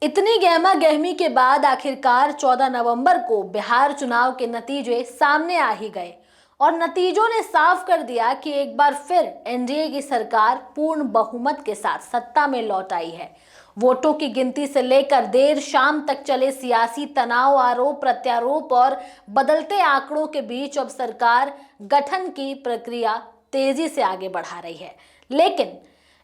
इतनी गहमा गहमी के बाद आखिरकार 14 नवंबर को बिहार चुनाव के नतीजे सामने आ ही गए और नतीजों ने साफ कर दिया कि एक बार फिर एनडीए की सरकार पूर्ण बहुमत के साथ सत्ता में लौट आई है। वोटों की गिनती से लेकर देर शाम तक चले सियासी तनाव, आरोप प्रत्यारोप और बदलते आंकड़ों के बीच अब सरकार गठन की प्रक्रिया तेजी से आगे बढ़ा रही है। लेकिन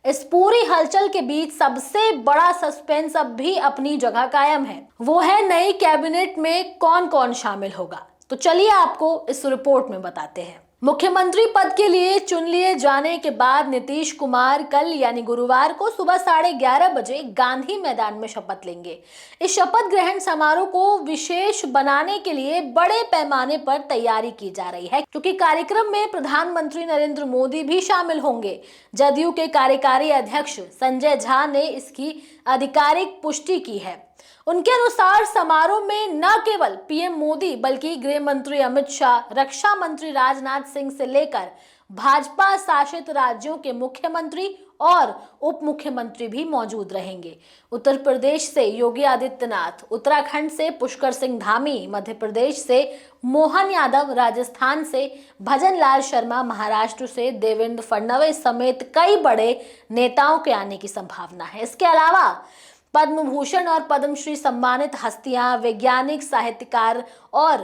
इस पूरी हलचल के बीच सबसे बड़ा सस्पेंस अब भी अपनी जगह कायम है। वो है नई कैबिनेट में कौन कौन शामिल होगा। तो चलिए आपको इस रिपोर्ट में बताते हैं। मुख्यमंत्री पद के लिए चुन लिए जाने के बाद नीतीश कुमार कल यानी गुरुवार को सुबह 11:30 बजे गांधी मैदान में शपथ लेंगे। इस शपथ ग्रहण समारोह को विशेष बनाने के लिए बड़े पैमाने पर तैयारी की जा रही है, क्योंकि कार्यक्रम में प्रधानमंत्री नरेंद्र मोदी भी शामिल होंगे। जदयू के कार्यकारी अध्यक्ष संजय झा ने इसकी आधिकारिक पुष्टि की है। उनके अनुसार समारोह में न केवल पीएम मोदी बल्कि गृह मंत्री अमित शाह, रक्षा मंत्री राजनाथ सिंह से लेकर भाजपा शासित राज्यों के मुख्यमंत्री और उप मुख्यमंत्री भी मौजूद रहेंगे। उत्तर प्रदेश से योगी आदित्यनाथ, उत्तराखंड से पुष्कर सिंह धामी, मध्य प्रदेश से मोहन यादव, राजस्थान से भजन लाल शर्मा, महाराष्ट्र से देवेंद्र फडणवीस समेत कई बड़े नेताओं के आने की संभावना है। इसके अलावा पद्म भूषण और पद्मश्री सम्मानित हस्तियां, वैज्ञानिक, साहित्यकार और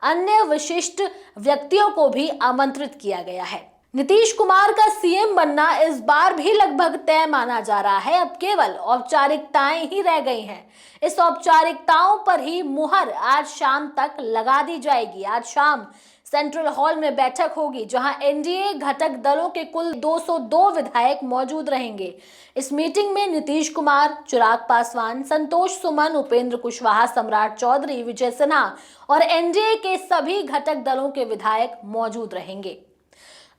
अन्य विशिष्ट व्यक्तियों को भी आमंत्रित किया गया है। नीतीश कुमार का सीएम बनना इस बार भी लगभग तय माना जा रहा है। अब केवल औपचारिकताएं ही रह गई हैं। इस औपचारिकताओं पर ही मुहर आज शाम तक लगा दी जाएगी। आज शाम सेंट्रल हॉल में बैठक होगी, जहां एनडीए घटक दलों के कुल 202 विधायक मौजूद रहेंगे। इस मीटिंग में नीतीश कुमार, चिराग पासवान, संतोष सुमन, उपेंद्र कुशवाहा, सम्राट चौधरी, विजय सिन्हा और एनडीए के सभी घटक दलों के विधायक मौजूद रहेंगे।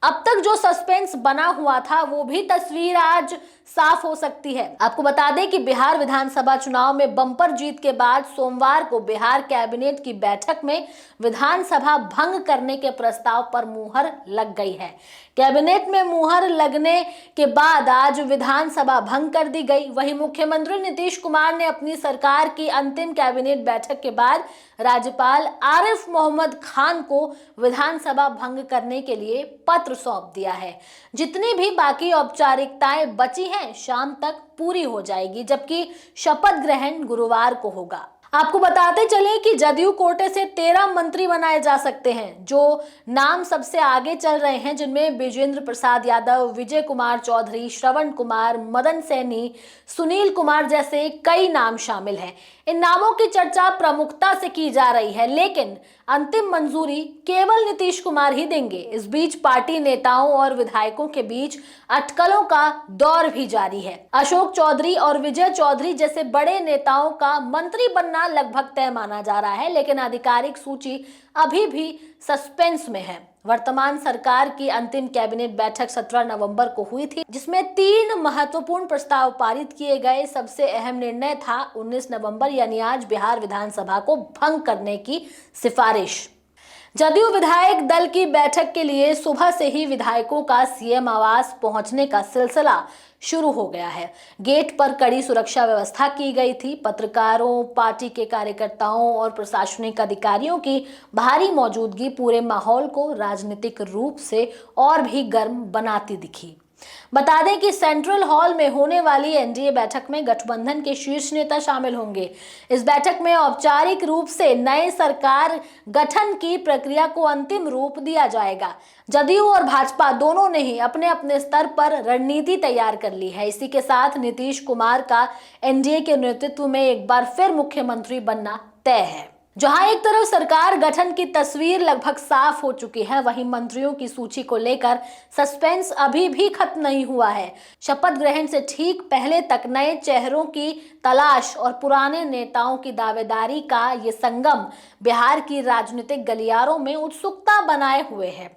अब तक जो सस्पेंस बना हुआ था वो भी तस्वीर आज साफ हो सकती है। आपको बता दें कि बिहार विधानसभा चुनाव में बम्पर जीत के बाद सोमवार को बिहार कैबिनेट की बैठक में विधानसभा भंग करने के प्रस्ताव पर मुहर लग गई है। कैबिनेट में मुहर लगने के बाद आज विधानसभा भंग कर दी गई। वहीं मुख्यमंत्री नीतीश कुमार ने अपनी सरकार की अंतिम कैबिनेट बैठक के बाद राज्यपाल आरिफ मोहम्मद खान को विधानसभा भंग करने के लिए पत्र सौंप दिया है। जितनी भी बाकी औपचारिकताएं बची हैं शाम तक पूरी हो जाएगी, जबकि शपथ ग्रहण गुरुवार को होगा। आपको बताते चले कि जदयू कोटे से 13 मंत्री बनाए जा सकते हैं। जो नाम सबसे आगे चल रहे हैं, जिनमें विजेंद्र प्रसाद यादव, विजय कुमार चौधरी, श्रवण कुमार, मदन सैनी, सुनील कुमार जैसे कई नाम शामिल हैं। इन नामों की चर्चा प्रमुखता से की जा रही है, लेकिन अंतिम मंजूरी केवल नीतीश कुमार ही देंगे। इस बीच पार्टी नेताओं और विधायकों के बीच अटकलों का दौर भी जारी है। अशोक चौधरी और विजय चौधरी जैसे बड़े नेताओं का मंत्री बनना लगभग तय माना जा रहा है, लेकिन आधिकारिक सूची अभी भी सस्पेंस में है। वर्तमान सरकार की अंतिम कैबिनेट बैठक 17 नवंबर को हुई थी, जिसमें 3 महत्वपूर्ण प्रस्ताव पारित किए गए। सबसे अहम निर्णय था 19 नवंबर यानी आज बिहार विधानसभा को भंग करने की सिफारिश। जदयू विधायक दल की बैठक के लिए सुबह से ही विधायकों का सीएम आवास पहुंचने का सिलसिला शुरू हो गया है। गेट पर कड़ी सुरक्षा व्यवस्था की गई थी। पत्रकारों, पार्टी के कार्यकर्ताओं और प्रशासनिक अधिकारियों की भारी मौजूदगी पूरे माहौल को राजनीतिक रूप से और भी गर्म बनाती दिखी। बता दें कि सेंट्रल हॉल में होने वाली एनडीए बैठक में गठबंधन के शीर्ष नेता शामिल होंगे। इस बैठक में औपचारिक रूप से नए सरकार गठन की प्रक्रिया को अंतिम रूप दिया जाएगा। जदयू और भाजपा दोनों ने ही अपने अपने स्तर पर रणनीति तैयार कर ली है। इसी के साथ नीतीश कुमार का एनडीए के नेतृत्व में एक बार फिर मुख्यमंत्री बनना तय है। जहां एक तरफ सरकार गठन की तस्वीर लगभग साफ हो चुकी है, वहीं मंत्रियों की सूची को लेकर सस्पेंस अभी भी खत्म नहीं हुआ है। शपथ ग्रहण से ठीक पहले तक नए चेहरों की तलाश और पुराने नेताओं की दावेदारी का ये संगम बिहार की राजनीतिक गलियारों में उत्सुकता बनाए हुए है।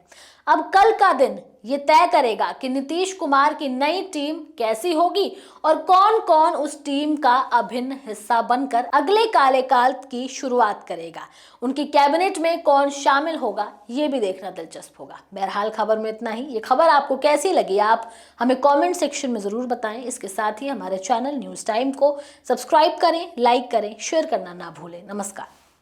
अब कल का दिन ये तय करेगा कि नीतीश कुमार की नई टीम कैसी होगी और कौन कौन उस टीम का अभिन्न हिस्सा बनकर अगले काल की शुरुआत करेगा। उनकी कैबिनेट में कौन शामिल होगा ये भी देखना दिलचस्प होगा। बहरहाल खबर में इतना ही। ये खबर आपको कैसी लगी आप हमें कमेंट सेक्शन में जरूर बताएं। इसके साथ ही हमारे चैनल न्यूज टाइम को सब्सक्राइब करें, लाइक करें, शेयर करना ना भूलें। नमस्कार।